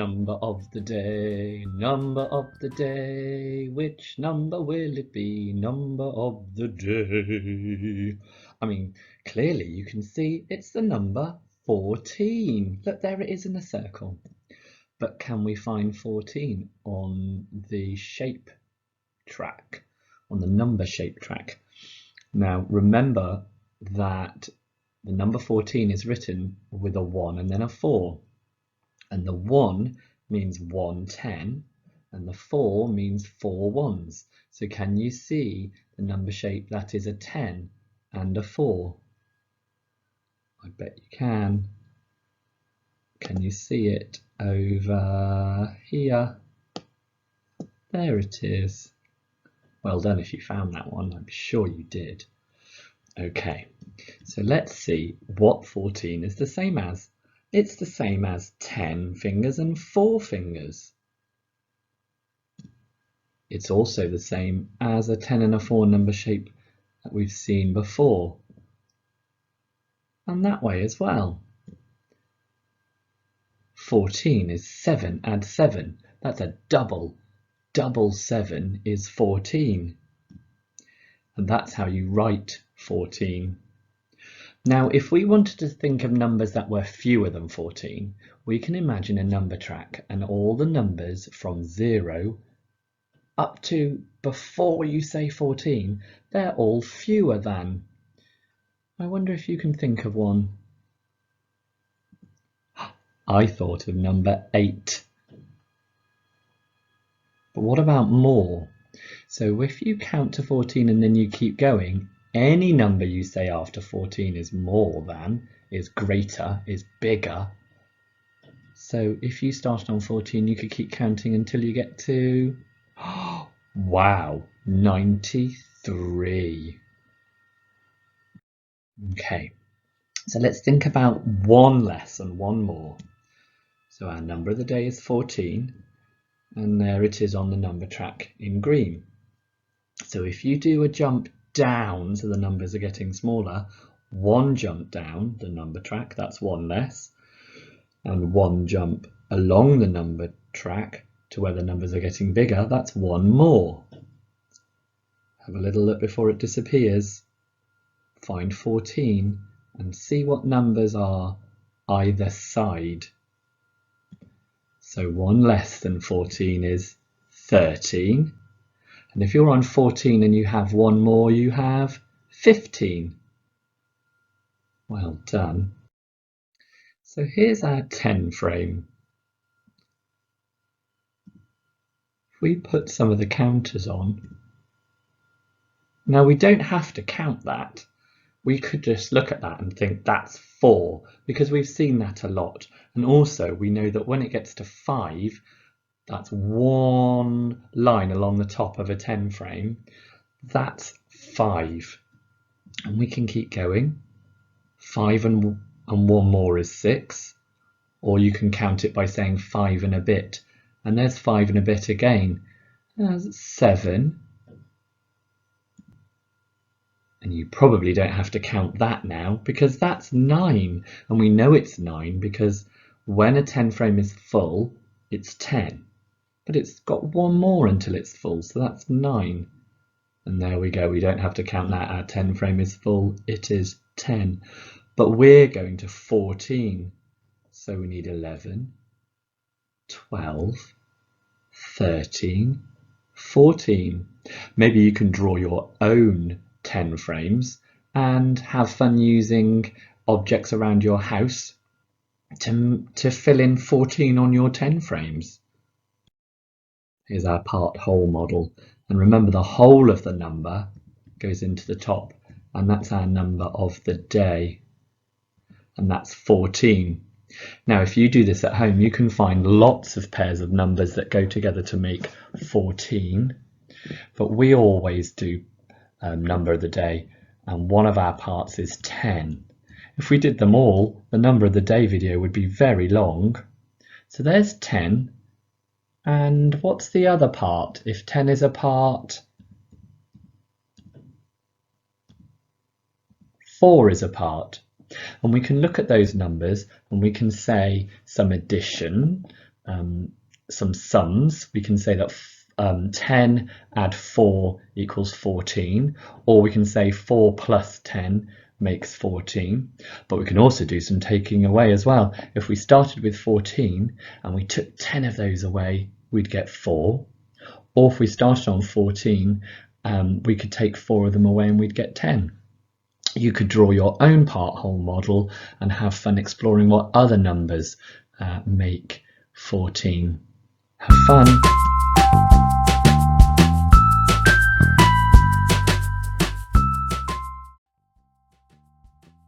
Number of the day, number of the day, which number will it be? Number of the day. I mean, clearly you can see it's the number 14. Look, there it is in a circle. But can we find 14 on the shape track, on the number shape track? Now, remember that the number 14 is written with a 1 and then a 4. And the 1 means 110, and the 4 means 4 ones. So can you see the number shape that is a 10 and a 4? I bet you can. Can you see it over here? There it is. Well done if you found that one. I'm sure you did. Okay, so let's see what 14 is the same as. It's the same as 10 fingers and 4 fingers. It's also the same as a 10 and a 4 number shape that we've seen before. And that way as well. 14 is 7 add 7. That's a double. Double 7 is 14. And that's how you write 14. Now, if we wanted to think of numbers that were fewer than 14, we can imagine a number track and all the numbers from 0 up to before you say 14, they're all fewer than. I wonder if you can think of one. I thought of number 8. But what about more? So if you count to 14 and then you keep going, any number you say after 14 is more than, is greater, is bigger. So if you started on 14, you could keep counting until you get to, wow, 93. Okay, so let's think about one less and one more. So our number of the day is 14, and there it is on the number track in green. So if you do a jump down, so the numbers are getting smaller, one jump down the number track, that's one less, and one jump along the number track to where the numbers are getting bigger, that's one more. Have a little look before it disappears. Find 14 and see what numbers are either side. So one less than 14 is 13. And if you're on 14 and you have one more, you have 15. Well done. So here's our 10 frame. If we put some of the counters on, now we don't have to count that. We could just look at that and think that's 4, because we've seen that a lot. And also we know that when it gets to 5, that's one line along the top of a 10 frame. That's 5. And we can keep going. 5 and one more is 6. Or you can count it by saying 5 and a bit. And there's 5 and a bit again. That's 7. And you probably don't have to count that now because that's 9. And we know it's 9 because when a 10 frame is full, it's 10. But it's got one more until it's full, so that's 9. And there we go, we don't have to count that. Our 10 frame is full, it is 10. But we're going to 14. So we need 11, 12, 13, 14. Maybe you can draw your own 10 frames and have fun using objects around your house to fill in 14 on your 10 frames. Here's our part whole model, and remember the whole of the number goes into the top, and that's our number of the day, and that's 14. Now if you do this at home, you can find lots of pairs of numbers that go together to make 14, but we always do number of the day, and one of our parts is 10. If we did them all, the number of the day video would be very long. So there's 10. And what's the other part? If 10 is a part, 4 is a part. And we can look at those numbers and we can say some addition some sums. We can say that 10 add 4 equals 14, or we can say 4 plus 10 makes 14, but we can also do some taking away as well. If we started with 14 and we took 10 of those away, we'd get 4, or if we started on 14, we could take 4 of them away and we'd get 10. You could draw your own part-whole model and have fun exploring what other numbers make 14. Have fun!